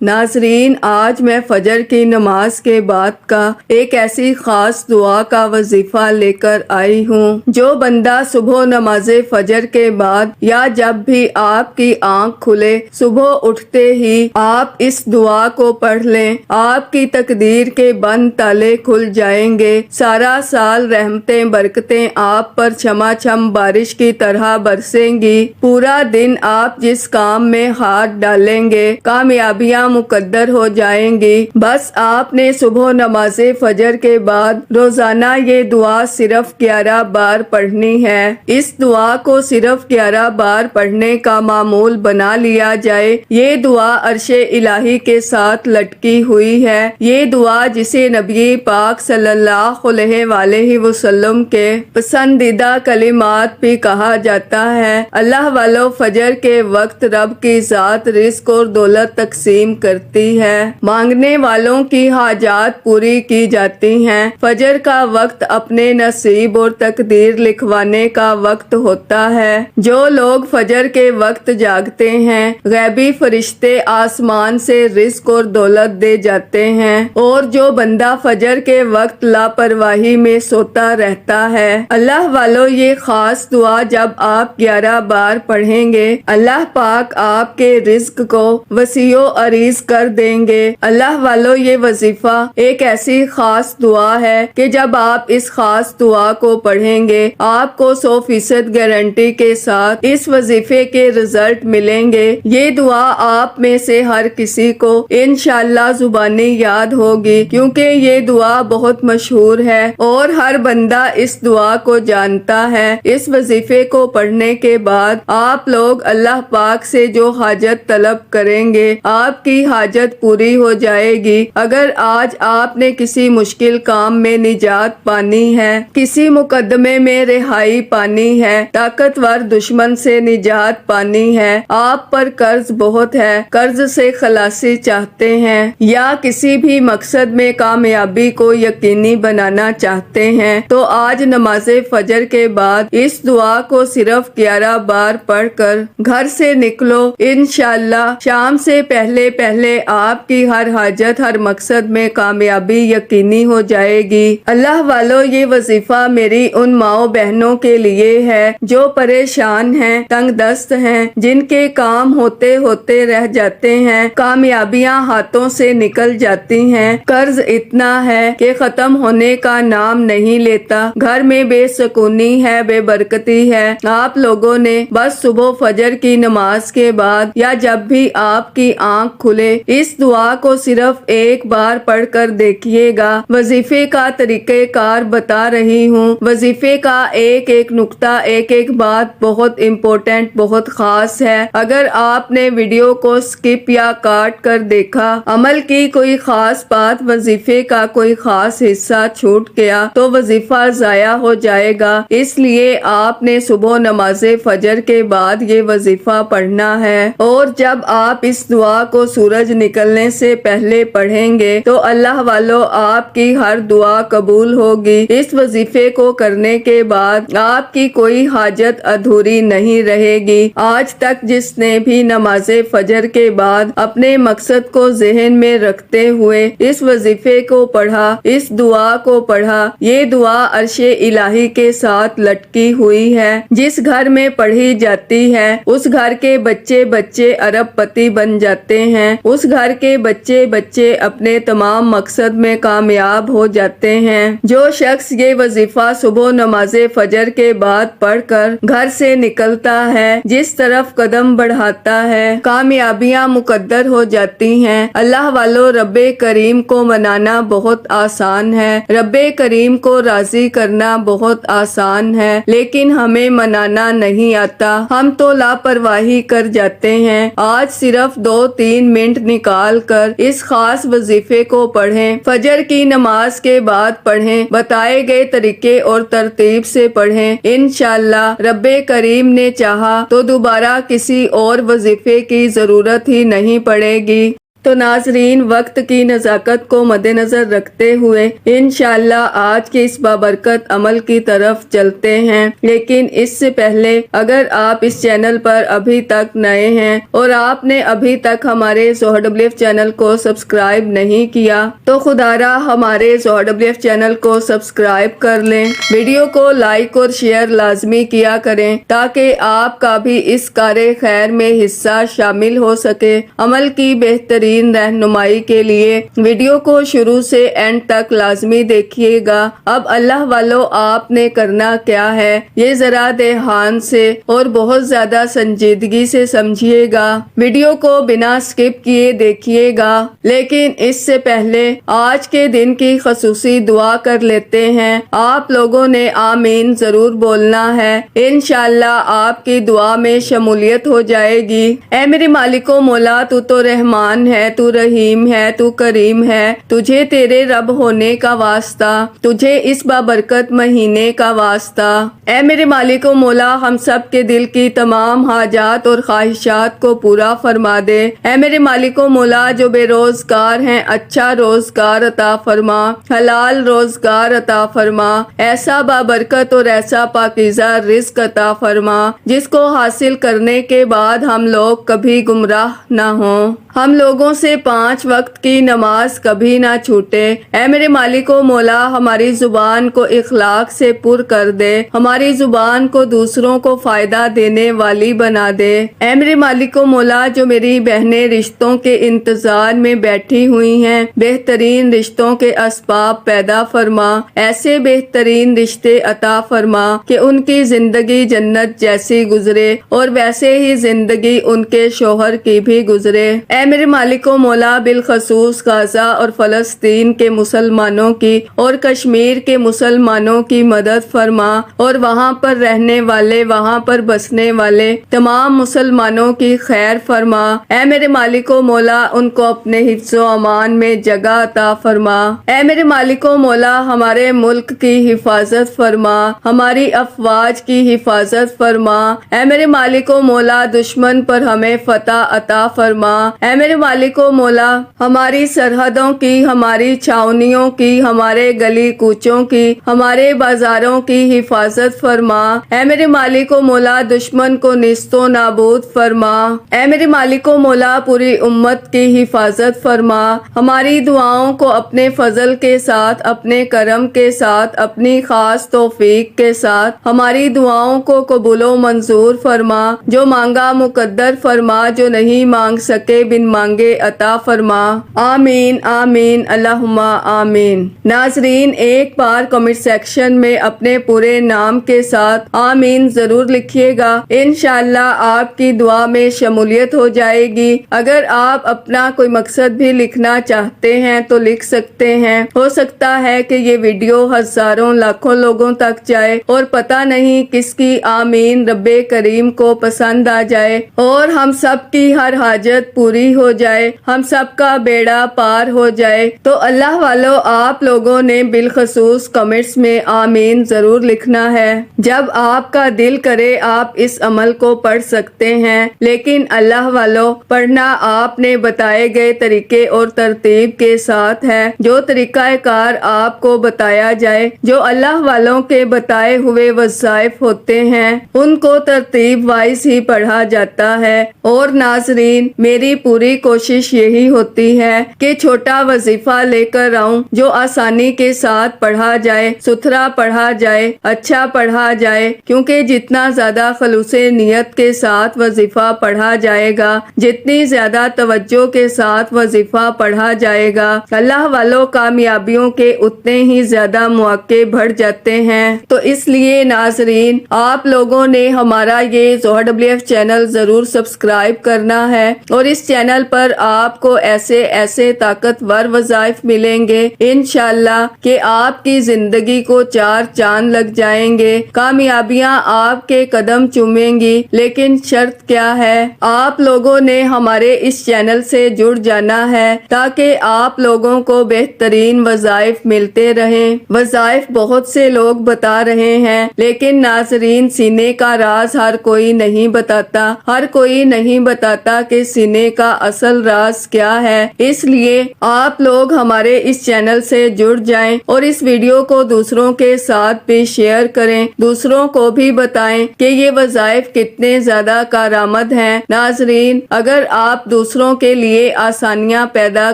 ناظرین، آج میں فجر کی نماز کے بعد کا ایک ایسی خاص دعا کا وظیفہ لے کر آئی ہوں جو بندہ صبح نماز فجر کے بعد یا جب بھی آپ کی آنکھ کھلے صبح اٹھتے ہی آپ اس دعا کو پڑھ لیں، آپ کی تقدیر کے بند تالے کھل جائیں گے۔ سارا سال رحمتیں برکتیں آپ پر چھما چھم بارش کی طرح برسیں گی۔ پورا دن آپ جس کام میں ہاتھ ڈالیں گے کامیابیاں مقدر ہو جائیں گی۔ بس آپ نے صبح نماز فجر کے بعد روزانہ یہ دعا صرف 11 بار پڑھنی ہے۔ اس دعا کو صرف 11 بار پڑھنے کا معمول بنا لیا جائے۔ یہ دعا عرش الہی کے ساتھ لٹکی ہوئی ہے۔ یہ دعا جسے نبی پاک صلی اللہ علیہ وآلہ وسلم کے پسندیدہ کلمات بھی کہا جاتا ہے۔ اللہ والو، فجر کے وقت رب کی ذات رزق اور دولت تقسیم کرتی ہے، مانگنے والوں کی حاجات پوری کی جاتی ہیں۔ فجر کا وقت اپنے نصیب اور تقدیر لکھوانے کا وقت ہوتا ہے۔ جو لوگ فجر کے وقت جاگتے ہیں غیبی فرشتے آسمان سے رزق اور دولت دے جاتے ہیں، اور جو بندہ فجر کے وقت لاپرواہی میں سوتا رہتا ہے۔ اللہ والو، یہ خاص دعا جب آپ 11 بار پڑھیں گے اللہ پاک آپ کے رزق کو وسیع و عریض کر دیں گے۔ اللہ والو، یہ وظیفہ ایک ایسی خاص دعا ہے کہ جب آپ اس خاص دعا کو پڑھیں گے آپ کو 100% گارنٹی کے ساتھ اس وظیفے کے رزلٹ ملیں گے۔ یہ دعا آپ میں سے ہر کسی کو انشاءاللہ زبانی یاد ہوگی، کیونکہ یہ دعا بہت مشہور ہے اور ہر بندہ اس دعا کو جانتا ہے۔ اس وظیفے کو پڑھنے کے بعد آپ لوگ اللہ پاک سے جو حاجت طلب کریں گے آپ کی حاجت پوری ہو جائے گی۔ اگر آج آپ نے کسی مشکل کام میں نجات پانی ہے، کسی مقدمے میں رہائی پانی ہے، طاقتور دشمن سے نجات پانی ہے، آپ پر قرض بہت ہے، قرض سے خلاصی چاہتے ہیں، یا کسی بھی مقصد میں کامیابی کو یقینی بنانا چاہتے ہیں، تو آج نماز فجر کے بعد اس دعا کو صرف 11 بار پڑھ کر گھر سے نکلو۔ انشاءاللہ شام سے پہلے پہلے آپ کی ہر حاجت، ہر مقصد میں کامیابی یقینی ہو جائے گی۔ اللہ والو، یہ وظیفہ میری ان ماؤں بہنوں کے لیے ہے جو پریشان ہیں، تنگ دست ہیں، جن کے کام ہوتے ہوتے رہ جاتے ہیں، کامیابیاں ہاتھوں سے نکل جاتی ہیں، قرض اتنا ہے کہ ختم ہونے کا نام نہیں لیتا، گھر میں بے سکونی ہے، بے برکتی ہے۔ آپ لوگوں نے بس صبح فجر کی نماز کے بعد یا جب بھی آپ کی آنکھ کھلے اس دعا کو صرف ایک بار پڑھ کر دیکھیے گا۔ وظیفے کا طریقہ کار بتا رہی ہوں، وظیفے کا ایک ایک نقطہ، ایک ایک بات بہت امپورٹنٹ، بہت خاص ہے۔ اگر آپ نے ویڈیو کو سکپ یا کاٹ کر دیکھا، عمل کی کوئی خاص بات، وظیفے کا کوئی خاص حصہ چھوٹ گیا تو وظیفہ ضائع ہو جائے گا۔ اس لیے آپ نے صبح نماز فجر کے بعد یہ وظیفہ پڑھنا ہے، اور جب آپ اس دعا کو سورج نکلنے سے پہلے پڑھیں گے تو اللہ والو آپ کی ہر دعا قبول ہوگی۔ اس وظیفے کو کرنے کے بعد آپ کی کوئی حاجت ادھوری نہیں رہے گی۔ آج تک جس نے بھی نماز فجر کے بعد اپنے مقصد کو ذہن میں رکھتے ہوئے اس وظیفے کو پڑھا، اس دعا کو پڑھا، یہ دعا عرش الہی کے ساتھ لٹکی ہوئی ہے۔ جس گھر میں پڑھی جاتی ہے اس گھر کے بچے بچے ارب پتی بن جاتے ہیں، اس گھر کے بچے بچے اپنے تمام مقصد میں کامیاب ہو جاتے ہیں۔ جو شخص یہ وظیفہ صبح نماز فجر کے بعد پڑھ کر گھر سے نکلتا ہے، جس طرف قدم بڑھاتا ہے کامیابیاں مقدر ہو جاتی ہیں۔ اللہ والو، رب کریم کو منانا بہت آسان ہے، رب کریم کو راضی کرنا بہت آسان ہے، لیکن ہمیں منانا نہیں آتا، ہم تو لاپرواہی کر جاتے ہیں۔ آج صرف 2-3 منٹ نکال کر اس خاص وظیفے کو پڑھیں، فجر کی نماز کے بعد پڑھیں، بتائے گئے طریقے اور ترتیب سے پڑھیں۔ انشاءاللہ رب کریم نے چاہا تو دوبارہ کسی اور وظیفے کی ضرورت ہی نہیں پڑے گی۔ تو ناظرین، وقت کی نزاکت کو مد نظر رکھتے ہوئے انشاءاللہ آج کے اس بابرکت عمل کی طرف چلتے ہیں، لیکن اس سے پہلے اگر آپ اس چینل پر ابھی تک نئے ہیں اور آپ نے ابھی تک ہمارے ZoHerWF چینل کو سبسکرائب نہیں کیا تو خدا را ہمارے ZoHerWF چینل کو سبسکرائب کر لیں، ویڈیو کو لائک اور شیئر لازمی کیا کریں تاکہ آپ کا بھی اس کار خیر میں حصہ شامل ہو سکے۔ عمل کی بہترین رہنمائی کے لیے ویڈیو کو شروع سے اینڈ تک لازمی دیکھیے گا۔ اب اللہ والو، آپ نے کرنا کیا ہے یہ ذرا دھیان سے اور بہت زیادہ سنجیدگی سے سمجھیے گا، ویڈیو کو بنا سکپ کیے دیکھیے گا۔ لیکن اس سے پہلے آج کے دن کی خصوصی دعا کر لیتے ہیں۔ آپ لوگوں نے آمین ضرور بولنا ہے، انشاءاللہ آپ کی دعا میں شمولیت ہو جائے گی۔ اے میرے مالک و مولا، تو رحمان ہے، تو رحیم ہے، تو کریم ہے، تجھے تیرے رب ہونے کا واسطہ، تجھے اس بابرکت مہینے کا واسطہ۔ اے میرے مالک و مولا، ہم سب کے دل کی تمام حاجات اور خواہشات کو پورا فرما دے۔ اے میرے مالک و مولا، جو بے روزگار ہیں اچھا روزگار عطا فرما، حلال روزگار عطا فرما، ایسا بابرکت اور ایسا پاکیزہ رزق عطا فرما جس کو حاصل کرنے کے بعد ہم لوگ کبھی گمراہ نہ ہوں، ہم لوگوں سے 5 وقت کی نماز کبھی نہ چھوٹے۔ اے میرے مالک و مولا، ہماری زبان کو اخلاق سے پر کر دے، ہماری زبان کو دوسروں کو فائدہ دینے والی بنا دے۔ اے میرے مالک و مولا، جو میری بہنیں رشتوں کے انتظار میں بیٹھی ہوئی ہیں، بہترین رشتوں کے اسباب پیدا فرما، ایسے بہترین رشتے عطا فرما کہ ان کی زندگی جنت جیسی گزرے اور ویسے ہی زندگی ان کے شوہر کی بھی گزرے۔ اے میرے مالک و مولا، بالخصوص غزہ اور فلسطین کے مسلمانوں کی اور کشمیر کے مسلمانوں کی مدد فرما اور وہاں پر رہنے والے، وہاں پر بسنے والے تمام مسلمانوں کی خیر فرما۔ اے میرے مالک و مولا، ان کو اپنے حفظ و امان میں جگہ عطا فرما۔ اے میرے مالک و مولا، ہمارے ملک کی حفاظت فرما، ہماری افواج کی حفاظت فرما۔ اے میرے مالک و مولا، دشمن پر ہمیں فتح عطا فرما۔ اے میرے مالک و مولا، ہماری سرحدوں کی، ہماری چھاونیوں کی، ہمارے گلی کوچوں کی، ہمارے بازاروں کی حفاظت فرما۔ اے میرے مالک و مولا، دشمن کو نیست و نابود فرما۔ اے میرے مالک و مولا، پوری امت کی حفاظت فرما۔ ہماری دعاؤں کو اپنے فضل کے ساتھ، اپنے کرم کے ساتھ، اپنی خاص توفیق کے ساتھ ہماری دعاؤں کو قبول و منظور فرما۔ جو مانگا مقدر فرما، جو نہیں مانگ سکے بن مانگے عطا فرما۔ آمین آمین اللہم آمین۔ ناظرین، ایک بار کمنٹ سیکشن میں اپنے پورے نام کے ساتھ آمین ضرور لکھیے گا، انشاءاللہ آپ کی دعا میں شمولیت ہو جائے گی۔ اگر آپ اپنا کوئی مقصد بھی لکھنا چاہتے ہیں تو لکھ سکتے ہیں، ہو سکتا ہے کہ یہ ویڈیو ہزاروں لاکھوں لوگوں تک جائے اور پتہ نہیں کس کی آمین رب کریم کو پسند آ جائے اور ہم سب کی ہر حاجت پوری ہو جائے، ہم سب کا بیڑا پار ہو جائے۔ تو اللہ والو، آپ لوگوں نے بالخصوص کمنٹس میں آمین ضرور لکھنا ہے۔ جب آپ کا دل کرے آپ اس عمل کو پڑھ سکتے ہیں، لیکن اللہ والو، پڑھنا آپ نے بتائے گئے طریقے اور ترتیب کے ساتھ ہے۔ جو طریقہ کار آپ کو بتایا جائے، جو اللہ والوں کے بتائے ہوئے وظائف ہوتے ہیں، ان کو ترتیب وائز ہی پڑھا جاتا ہے۔ اور ناظرین، میری پوری کوشش یہی ہوتی ہے کہ چھوٹا وظیفہ لے کر آؤں جو آسانی کے ساتھ پڑھا جائے، ستھرا پڑھا جائے، اچھا پڑھا جائے، کیونکہ جتنا زیادہ خلوص نیت کے ساتھ وظیفہ پڑھا جائے گا، جتنی زیادہ توجہ کے ساتھ وظیفہ پڑھا جائے گا، اللہ والوں کامیابیوں کے اتنے ہی زیادہ مواقع بڑھ جاتے ہیں۔ تو اس لیے ناظرین، آپ لوگوں نے ہمارا یہ ZoHerWF چینل ضرور سبسکرائب کرنا ہے اور اس چینل پر آپ کو ایسے طاقتور وظائف ملیں گے انشاءاللہ کہ آپ کی زندگی کو 4 چاند لگ جائیں گے، کامیابیاں آپ کے قدم چومیں گی۔ لیکن شرط کیا ہے؟ آپ لوگوں نے ہمارے اس چینل سے جڑ جانا ہے تاکہ آپ لوگوں کو بہترین وظائف ملتے رہیں۔ وظائف بہت سے لوگ بتا رہے ہیں، لیکن ناظرین، سینے کا راز ہر کوئی نہیں بتاتا، ہر کوئی نہیں بتاتا کہ سینے کا اصل راز راز کیا ہے، اس لیے آپ لوگ ہمارے اس چینل سے جڑ جائیں اور اس ویڈیو کو دوسروں کے ساتھ بھی شیئر کریں، دوسروں کو بھی بتائیں کہ یہ وظائف کتنے زیادہ کارآمد ہیں۔ ناظرین، اگر آپ دوسروں کے لیے آسانیاں پیدا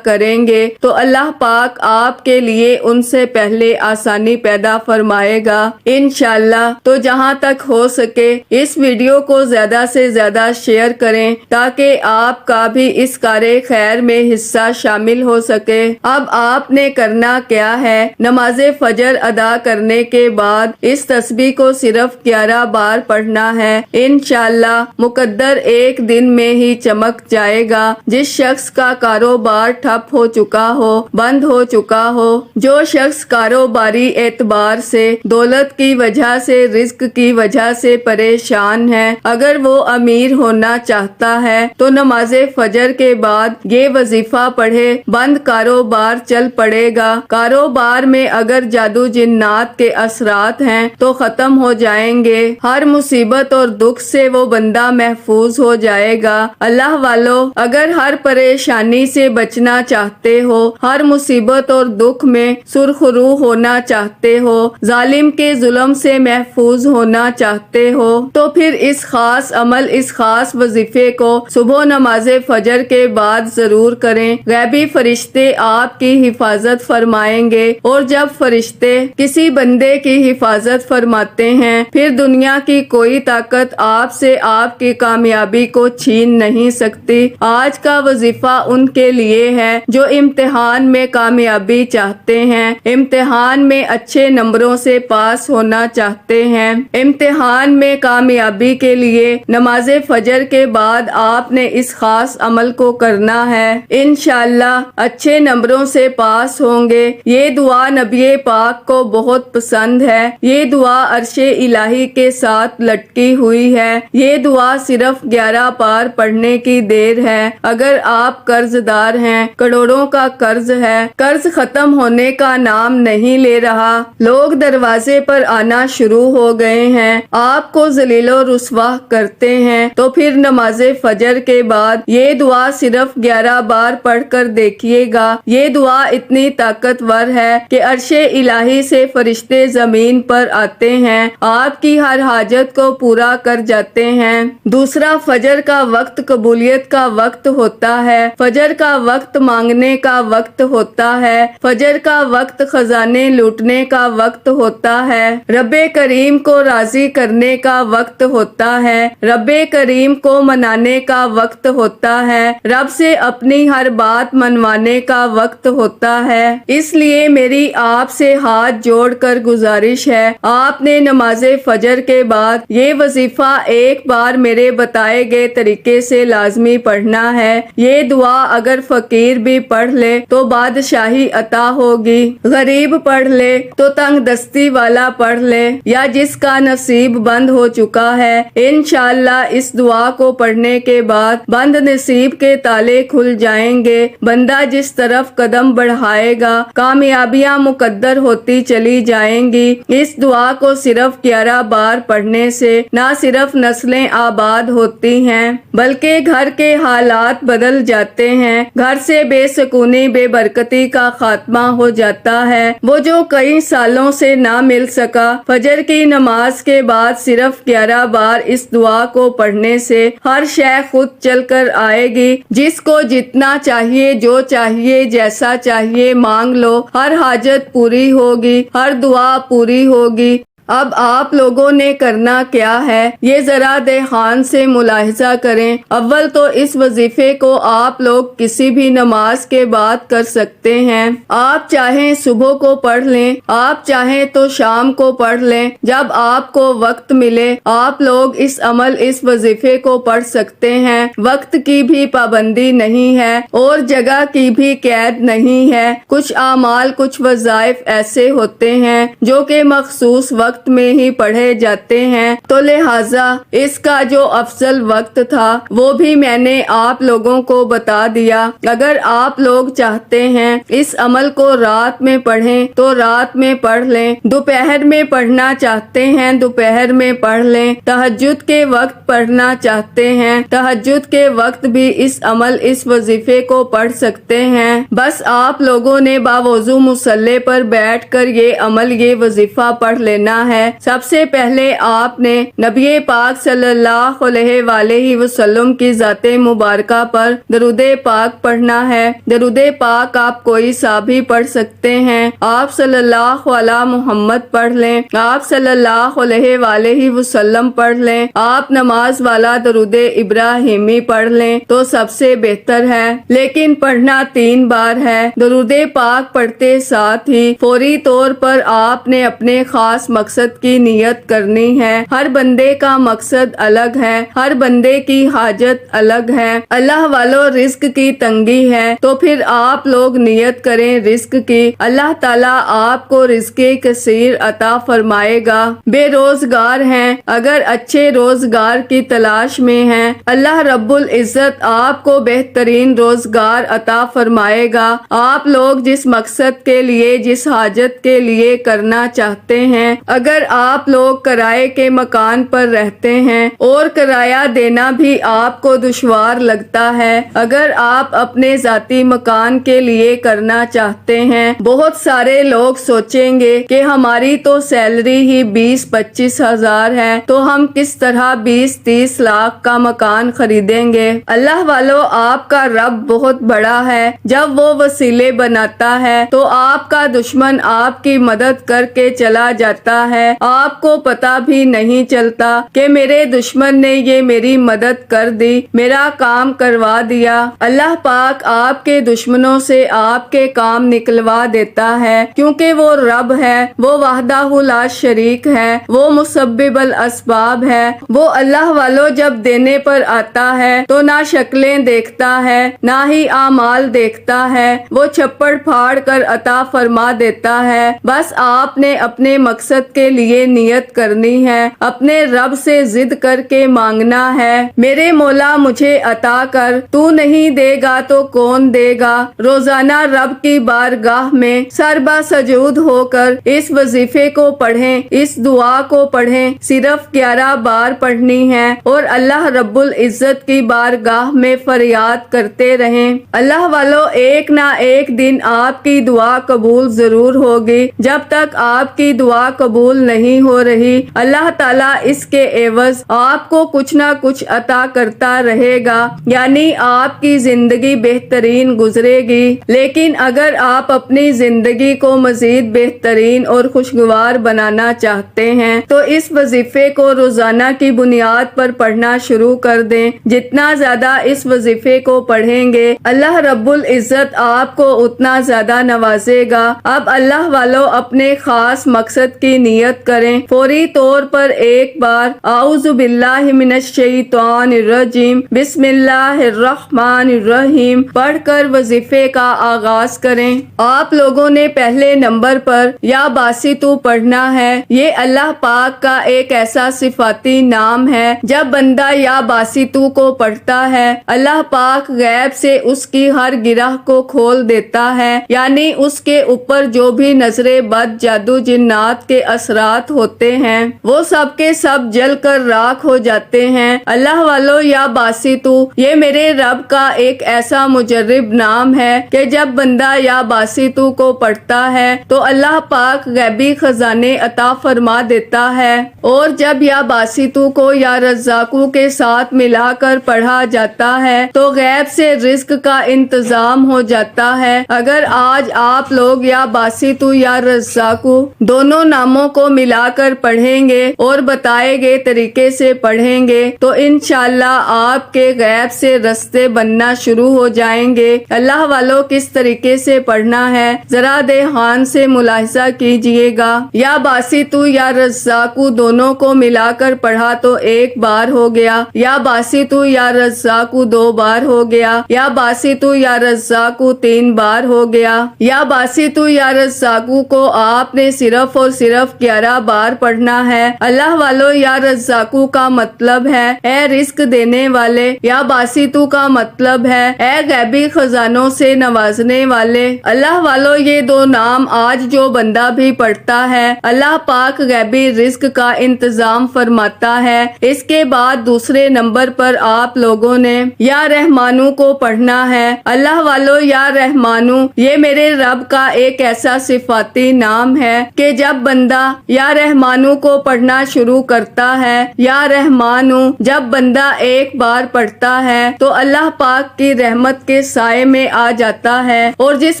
کریں گے تو اللہ پاک آپ کے لیے ان سے پہلے آسانی پیدا فرمائے گا انشاءاللہ۔ تو جہاں تک ہو سکے اس ویڈیو کو زیادہ سے زیادہ شیئر کریں تاکہ آپ کا بھی اس کار خیر میں حصہ شامل ہو سکے۔ اب آپ نے کرنا کیا ہے، نماز فجر ادا کرنے کے بعد اس تسبیح کو صرف 11 بار پڑھنا ہے، انشاءاللہ مقدر ایک دن میں ہی چمک جائے گا۔ جس شخص کا کاروبار ٹھپ ہو چکا ہو، بند ہو چکا ہو، جو شخص کاروباری اعتبار سے، دولت کی وجہ سے، رزق کی وجہ سے پریشان ہے، اگر وہ امیر ہونا چاہتا ہے تو نماز فجر کے بعد یہ وظیفہ پڑھے، بند کاروبار چل پڑے گا۔ کاروبار میں اگر جادو جنات کے اثرات ہیں تو ختم ہو جائیں گے، ہر مصیبت اور دکھ سے وہ بندہ محفوظ ہو جائے گا۔ اللہ والو، اگر ہر پریشانی سے بچنا چاہتے ہو، ہر مصیبت اور دکھ میں سرخرو ہونا چاہتے ہو، ظالم کے ظلم سے محفوظ ہونا چاہتے ہو تو پھر اس خاص عمل، اس خاص وظیفے کو صبح نماز فجر کے بعد ضرور کریں۔ غیبی فرشتے آپ کی حفاظت فرمائیں گے، اور جب فرشتے کسی بندے کی حفاظت فرماتے ہیں پھر دنیا کی کوئی طاقت آپ سے آپ کی کامیابی کو چھین نہیں سکتی۔ آج کا وظیفہ ان کے لیے ہے جو امتحان میں کامیابی چاہتے ہیں، امتحان میں اچھے نمبروں سے پاس ہونا چاہتے ہیں۔ امتحان میں کامیابی کے لیے نماز فجر کے بعد آپ نے اس خاص عمل کو کرنا ہے، انشاءاللہ اچھے نمبروں سے پاس ہوں گے۔ یہ دعا نبی پاک کو بہت پسند ہے، یہ دعا عرش الہی کے ساتھ لٹکی ہوئی ہے۔ یہ دعا صرف 11 بار پڑھنے کی دیر ہے۔ اگر آپ قرض دار ہیں، کروڑوں کا قرض ہے، قرض ختم ہونے کا نام نہیں لے رہا، لوگ دروازے پر آنا شروع ہو گئے ہیں، آپ کو ذلیل و رسوا کرتے ہیں، تو پھر نماز فجر کے بعد یہ دعا صرف 11 بار پڑھ کر دیکھیے گا۔ یہ دعا اتنی طاقتور ہے کہ عرش الہی سے فرشتے زمین پر آتے ہیں، آپ کی ہر حاجت کو پورا کر جاتے ہیں۔ دوسرا، فجر کا وقت قبولیت کا وقت ہوتا ہے، فجر کا وقت مانگنے کا وقت ہوتا ہے، فجر کا وقت خزانے لوٹنے کا وقت ہوتا ہے، رب کریم کو راضی کرنے کا وقت ہوتا ہے، رب کریم کو منانے کا وقت ہوتا ہے، رب سے اپنی ہر بات منوانے کا وقت ہوتا ہے۔ اس لیے میری آپ سے ہاتھ جوڑ کر گزارش ہے، آپ نے نماز فجر کے بعد یہ وظیفہ ایک بار میرے بتائے گئے طریقے سے لازمی پڑھنا ہے۔ یہ دعا اگر فقیر بھی پڑھ لے تو بادشاہی عطا ہوگی، غریب پڑھ لے تو تنگ دستی والا پڑھ لے، یا جس کا نصیب بند ہو چکا ہے، انشاءاللہ اس دعا کو پڑھنے کے بعد بند نصیب کے تالے کھل جائیں گے۔ بندہ جس طرف قدم بڑھائے گا کامیابیاں مقدر ہوتی چلی جائیں گی۔ اس دعا کو صرف 11 بار پڑھنے سے نہ صرف نسلیں آباد ہوتی ہیں بلکہ گھر کے حالات بدل جاتے ہیں، گھر سے بے سکونی، بے برکتی کا خاتمہ ہو جاتا ہے۔ وہ جو کئی سالوں سے نہ مل سکا، فجر کی نماز کے بعد صرف 11 بار اس دعا کو پڑھنے سے ہر شے خود چل کر آئے گی۔ جس کو جتنا چاہیے، جو چاہیے، جیسا چاہیے مانگ لو، ہر حاجت پوری ہوگی، ہر دعا پوری ہوگی۔ اب آپ لوگوں نے کرنا کیا ہے، یہ ذرا دھیان سے ملاحظہ کریں۔ اول تو اس وظیفے کو آپ لوگ کسی بھی نماز کے بعد کر سکتے ہیں، آپ چاہیں صبح کو پڑھ لیں، آپ چاہیں تو شام کو پڑھ لیں، جب آپ کو وقت ملے آپ لوگ اس عمل، اس وظیفے کو پڑھ سکتے ہیں۔ وقت کی بھی پابندی نہیں ہے اور جگہ کی بھی قید نہیں ہے۔ کچھ اعمال، کچھ وظائف ایسے ہوتے ہیں جو کہ مخصوص وقت وقت میں ہی پڑھے جاتے ہیں، تو لہٰذا اس کا جو افضل وقت تھا وہ بھی میں نے آپ لوگوں کو بتا دیا۔ اگر آپ لوگ چاہتے ہیں اس عمل کو رات میں پڑھیں تو رات میں پڑھ لیں، دوپہر میں پڑھنا چاہتے ہیں دوپہر میں پڑھ لیں، تہجد کے وقت پڑھنا چاہتے ہیں تہجد کے وقت بھی اس عمل اس وظیفے کو پڑھ سکتے ہیں۔ بس آپ لوگوں نے باوضو مصلی پر بیٹھ کر یہ عمل یہ وظیفہ پڑھ لینا ہے۔ سب سے پہلے آپ نے نبی پاک صلی اللہ علیہ وآلہ وسلم کی ذات مبارکہ پر درود پاک پڑھنا ہے۔ درود پاک آپ کوئی سا بھی پڑھ سکتے ہیں، آپ صلی اللہ علی محمد پڑھ لیں، آپ صلی اللہ علیہ وآلہ وسلم پڑھ لیں، آپ نماز والا درود ابراہیمی پڑھ لیں تو سب سے بہتر ہے، لیکن پڑھنا 3 بار ہے۔ درود پاک پڑھتے ساتھ ہی فوری طور پر آپ نے اپنے خاص مقصد کی نیت کرنی ہے۔ ہر بندے کا مقصد الگ ہے، ہر بندے کی حاجت الگ ہے۔ اللہ والو رزق کی تنگی ہے تو پھر آپ لوگ نیت کریں رزق کی، اللہ تعالیٰ آپ کو رزق کثیر عطا فرمائے گا۔ بے روزگار ہیں، اگر اچھے روزگار کی تلاش میں ہیں، اللہ رب العزت آپ کو بہترین روزگار عطا فرمائے گا۔ آپ لوگ جس مقصد کے لیے جس حاجت کے لیے کرنا چاہتے ہیں، اگر آپ لوگ کرائے کے مکان پر رہتے ہیں اور کرایہ دینا بھی آپ کو دشوار لگتا ہے، اگر آپ اپنے ذاتی مکان کے لیے کرنا چاہتے ہیں، بہت سارے لوگ سوچیں گے کہ ہماری تو سیلری ہی 20-25 ہزار ہے تو ہم کس طرح 20-30 لاکھ کا مکان خریدیں گے۔ اللہ والو آپ کا رب بہت بڑا ہے، جب وہ وسیلے بناتا ہے تو آپ کا دشمن آپ کی مدد کر کے چلا جاتا ہے، آپ کو پتہ بھی نہیں چلتا کہ میرے دشمن نے یہ میری مدد کر دی، میرا کام کروا دیا۔ اللہ پاک آپ کے دشمنوں سے آپ کے کام نکلوا دیتا ہے، کیونکہ وہ رب ہے، وہ وحدہ لا شریک ہے، وہ مسبب الاسباب ہے۔ وہ اللہ والو جب دینے پر آتا ہے تو نہ شکلیں دیکھتا ہے نہ ہی اعمال دیکھتا ہے، وہ چھپڑ پھاڑ کر عطا فرما دیتا ہے۔ بس آپ نے اپنے مقصد کے لیے نیت کرنی ہے، اپنے رب سے ضد کر کے مانگنا ہے، میرے مولا مجھے عطا کر، تو نہیں دے گا تو کون دے گا۔ روزانہ رب کی بارگاہ میں سربا سجود ہو کر اس وظیفے کو پڑھیں، اس دعا کو پڑھیں، صرف 11 بار پڑھنی ہے اور اللہ رب العزت کی بارگاہ میں فریاد کرتے رہیں۔ اللہ والو ایک نہ ایک دن آپ کی دعا قبول ضرور ہوگی۔ جب تک آپ کی دعا قبول نہیں ہو رہی، اللہ تعالیٰ اس کے عوض آپ کو کچھ نہ کچھ عطا کرتا رہے گا، یعنی آپ کی زندگی بہترین گزرے گی۔ لیکن اگر آپ اپنی زندگی کو مزید بہترین اور خوشگوار بنانا چاہتے ہیں تو اس وظیفے کو روزانہ کی بنیاد پر پڑھنا شروع کر دیں۔ جتنا زیادہ اس وظیفے کو پڑھیں گے اللہ رب العزت آپ کو اتنا زیادہ نوازے گا۔ اب اللہ والو اپنے خاص مقصد کی نیت کریں، فوری طور پر ایک بار اعوذ باللہ من الشیطان الرجیم بسم اللہ الرحمن الرحیم پڑھ کر وظیفے کا آغاز کریں۔ آپ لوگوں نے پہلے نمبر پر یا باسطو پڑھنا ہے۔ یہ اللہ پاک کا ایک ایسا صفاتی نام ہے، جب بندہ یا باسطو کو پڑھتا ہے اللہ پاک غیب سے اس کی ہر گرہ کو کھول دیتا ہے، یعنی اس کے اوپر جو بھی نظر بد جادو جنات کے اثرات ہوتے ہیں وہ سب کے سب جل کر راکھ ہو جاتے ہیں۔ اللہ والو یا باسطو یہ میرے رب کا ایک ایسا مجرب نام ہے کہ جب بندہ یا باسطو کو پڑھتا ہے تو اللہ پاک غیبی خزانے عطا فرما دیتا ہے، اور جب یا باسطو کو یا رزاقو کے ساتھ ملا کر پڑھا جاتا ہے تو غیب سے رزق کا انتظام ہو جاتا ہے۔ اگر آج آپ لوگ یا باسطو یا رزاقو دونوں ناموں کو ملا کر پڑھیں گے اور بتائے گئے طریقے سے پڑھیں گے تو انشاءاللہ آپ کے غیب سے رستے بننا شروع ہو جائیں گے۔ اللہ والو کس طریقے سے پڑھنا ہے ذرا دھیان سے ملاحظہ کیجئے گا۔ یا باسطو یا رزاقو دونوں کو ملا کر پڑھا تو ایک بار ہو گیا، یا باسطو یا رزاقو 2 بار ہو گیا، یا باسطو یا رزاقو 3 بار ہو گیا۔ یا باسطو یا رزاقو کو آپ نے صرف اور صرف 11 بار پڑھنا ہے۔ اللہ والو یا رزاقو کا مطلب ہے اے رزق دینے والے، یا باسطو کا مطلب ہے اے غیبی خزانوں سے نوازنے والے۔ اللہ والو یہ دو نام آج جو بندہ بھی پڑھتا ہے اللہ پاک غیبی رزق کا انتظام فرماتا ہے۔ اس کے بعد دوسرے نمبر پر آپ لوگوں نے یا رحمانو کو پڑھنا ہے۔ اللہ والو یا رحمانو یہ میرے رب کا ایک ایسا صفاتی نام ہے کہ جب بندہ یا رحمانو کو پڑھنا شروع کرتا ہے، یا رحمانو جب بندہ ایک بار پڑھتا ہے تو اللہ پاک کی رحمت کے سائے میں آ جاتا ہے، اور جس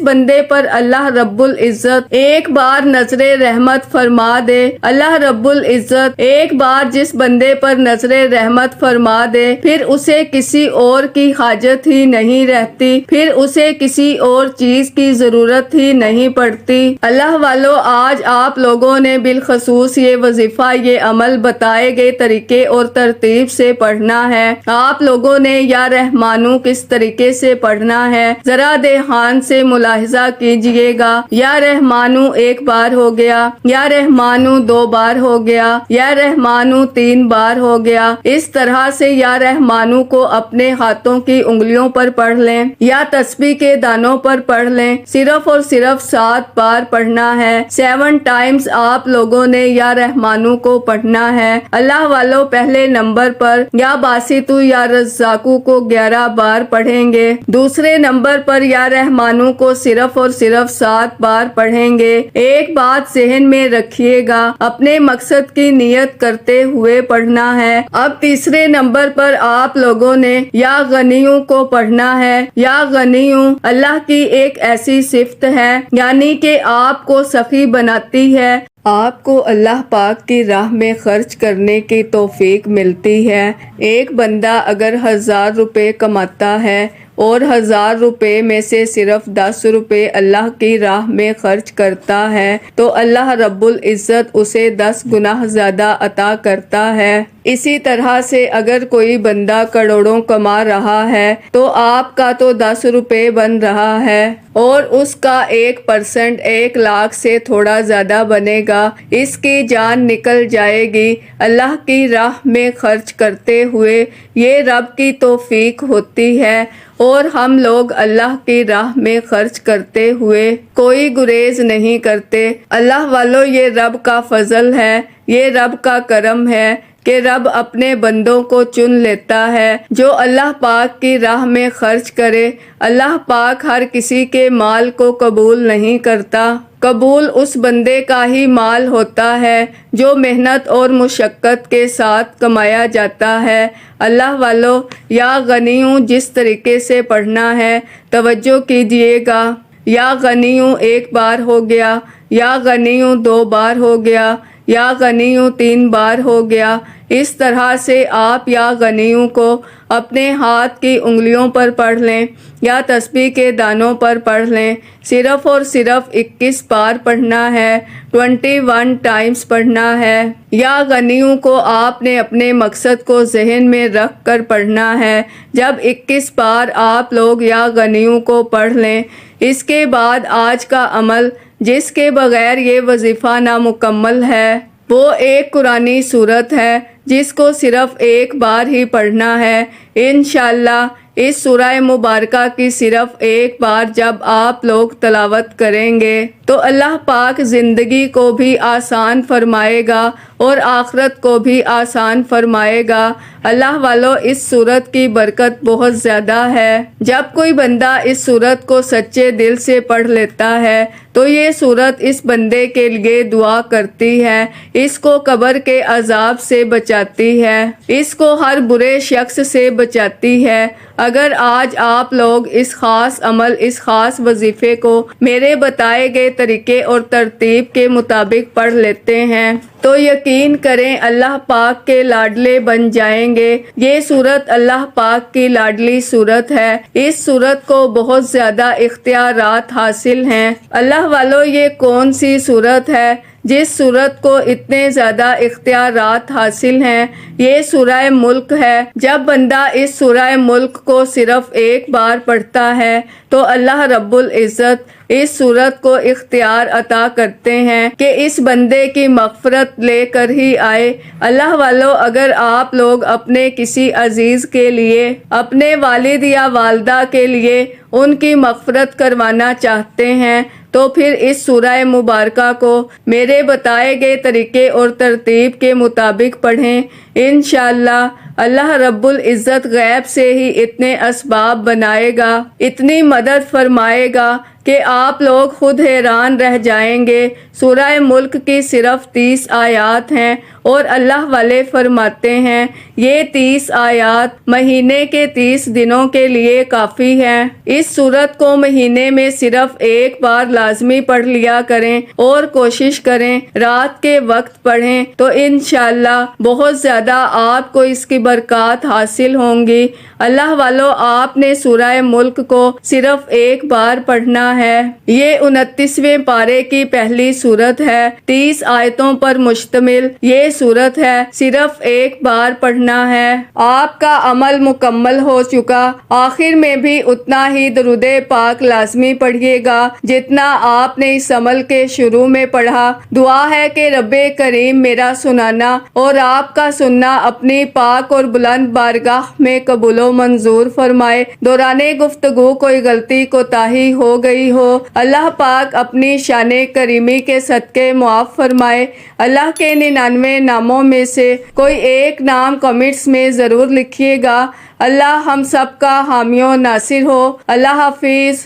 بندے پر اللہ رب العزت ایک بار نظر رحمت فرما دے، اللہ رب العزت ایک بار جس بندے پر نظر رحمت فرما دے پھر اسے کسی اور کی حاجت ہی نہیں رہتی، پھر اسے کسی اور چیز کی ضرورت ہی نہیں پڑتی۔ اللہ والو آج آپ لوگوں نے بالخصوص یہ وظیفہ، یہ عمل بتائے گئے طریقے اور ترتیب سے پڑھنا ہے۔ آپ لوگوں نے یا رحمانو کس طریقے سے پڑھنا ہے ذرا دھیان سے ملاحظہ کیجئے گا۔ یا رحمانو ایک بار ہو گیا، یا رحمانو 2 بار ہو گیا، یا رحمانو 3 بار ہو گیا۔ اس طرح سے یا رحمانو کو اپنے ہاتھوں کی انگلیوں پر پڑھ لیں یا تسبیح کے دانوں پر پڑھ لیں، صرف اور صرف 7 بار پڑھنا ہے۔ 7 ٹائمز آپ لوگوں نے یا رحمانو کو پڑھنا ہے۔ اللہ والو پہلے نمبر پر یا باسطو یا رزاقو کو 11 بار پڑھیں گے، دوسرے نمبر پر یا رحمانو کو صرف اور صرف 7 بار پڑھیں گے۔ ایک بات ذہن میں رکھیے گا، اپنے مقصد کی نیت کرتے ہوئے پڑھنا ہے۔ اب تیسرے نمبر پر آپ لوگوں نے یا غنیوں کو پڑھنا ہے۔ یا غنیوں اللہ کی ایک ایسی صفت ہے یعنی کہ آپ کو سخی بناتی ہے، آپ کو اللہ پاک کی راہ میں خرچ کرنے کی توفیق ملتی ہے۔ ایک بندہ اگر 1000 روپے کماتا ہے اور 1000 روپے میں سے صرف 10 روپے اللہ کی راہ میں خرچ کرتا ہے تو اللہ رب العزت اسے 10 گنا زیادہ عطا کرتا ہے۔ اسی طرح سے اگر کوئی بندہ کروڑوں کما رہا ہے تو آپ کا تو 10 روپے بن رہا ہے اور اس کا 1% 1 لاکھ سے تھوڑا زیادہ بنے گا، اس کی جان نکل جائے گی۔ اللہ کی راہ میں خرچ کرتے ہوئے یہ رب کی توفیق ہوتی ہے، اور ہم لوگ اللہ کی راہ میں خرچ کرتے ہوئے کوئی گریز نہیں کرتے۔ اللہ والو یہ رب کا فضل ہے، یہ رب کا کرم ہے کہ رب اپنے بندوں کو چن لیتا ہے جو اللہ پاک کی راہ میں خرچ کرے۔ اللہ پاک ہر کسی کے مال کو قبول نہیں کرتا، قبول اس بندے کا ہی مال ہوتا ہے جو محنت اور مشقت کے ساتھ کمایا جاتا ہے۔ اللہ والو یا غنیوں جس طریقے سے پڑھنا ہے توجہ کیجئے گا۔ یا غنیوں 1 بار ہو گیا، یا غنیوں 2 بار ہو گیا، یا غنیوں 3 بار ہو گیا۔ اس طرح سے آپ یا غنیوں کو اپنے ہاتھ کی انگلیوں پر پڑھ لیں یا تسبیح کے دانوں پر پڑھ لیں، صرف اور صرف 21 بار پڑھنا ہے، 21 ٹائمز پڑھنا ہے۔ یا غنیوں کو آپ نے اپنے مقصد کو ذہن میں رکھ کر پڑھنا ہے۔ جب 21 بار آپ لوگ یا غنیوں کو پڑھ لیں، اس کے بعد آج کا عمل جس کے بغیر یہ وظیفہ نامکمل ہے وہ ایک قرآنی سورت ہے جس کو صرف 1 بار ہی پڑھنا ہے۔ انشاءاللہ اس سورہ مبارکہ کی صرف 1 بار جب آپ لوگ تلاوت کریں گے تو اللہ پاک زندگی کو بھی آسان فرمائے گا اور آخرت کو بھی آسان فرمائے گا۔ اللہ والو اس سورت کی برکت بہت زیادہ ہے۔ جب کوئی بندہ اس سورت کو سچے دل سے پڑھ لیتا ہے تو یہ سورت اس بندے کے لیے دعا کرتی ہے، اس کو قبر کے عذاب سے بچاتی ہے، اس کو ہر برے شخص سے بچاتی ہے۔ اگر آج آپ لوگ اس خاص عمل، اس خاص وظیفے کو میرے بتائے گئے طریقے اور ترتیب کے مطابق پڑھ لیتے ہیں تو یقین کریں اللہ پاک کے لاڈلے بن جائیں گے۔ یہ سورت اللہ پاک کی لاڈلی سورت ہے، اس سورت کو بہت زیادہ اختیارات حاصل ہیں۔ اللہ والو یہ کون سی سورت ہے جس صورت کو اتنے زیادہ اختیارات حاصل ہیں، یہ سورہ ملک ہے۔ جب بندہ اس سورہ ملک کو صرف ایک بار پڑھتا ہے تو اللہ رب العزت اس صورت کو اختیار عطا کرتے ہیں کہ اس بندے کی مغفرت لے کر ہی آئے۔ اللہ والو، اگر آپ لوگ اپنے کسی عزیز کے لیے، اپنے والد یا والدہ کے لیے ان کی مغفرت کروانا چاہتے ہیں تو پھر اس سورہ مبارکہ کو میرے بتائے گئے طریقے اور ترتیب کے مطابق پڑھیں۔ انشاءاللہ اللہ رب العزت غیب سے ہی اتنے اسباب بنائے گا، اتنی مدد فرمائے گا کہ آپ لوگ خود حیران رہ جائیں گے۔ سورہ ملک کی صرف 30 آیات ہیں اور اللہ والے فرماتے ہیں یہ 30 آیات مہینے کے 30 دنوں کے لیے کافی ہیں۔ اس سورت کو مہینے میں صرف ایک بار لازمی پڑھ لیا کریں اور کوشش کریں رات کے وقت پڑھیں تو انشاءاللہ بہت زیادہ آپ کو اس کی برکات حاصل ہوں گی۔ اللہ والو، آپ نے سورہ ملک کو صرف ایک بار پڑھنا ہے۔ یہ 29ویں پارے کی پہلی سورت ہے، 30 آیتوں پر مشتمل یہ سورت ہے، صرف ایک بار پڑھنا ہے۔ آپ کا عمل مکمل ہو چکا۔ آخر میں بھی اتنا ہی درود پاک لازمی پڑھیے گا جتنا آپ نے اس عمل کے شروع میں پڑھا۔ دعا ہے کہ رب کریم میرا سنانا اور آپ کا سننا اپنی پاک اور بلند بارگاہ میں قبول و منظور فرمائے۔ دوران گفتگو کوئی غلطی کوتاہی ہو گئی ہو، اللہ پاک اپنی شان کریمی کے صدقے معاف فرمائے۔ اللہ کے 99 ناموں میں سے کوئی ایک نام کمنٹس میں ضرور لکھیے گا۔ اللہ ہم سب کا حامی و ناصر ہو۔ اللہ حافظ۔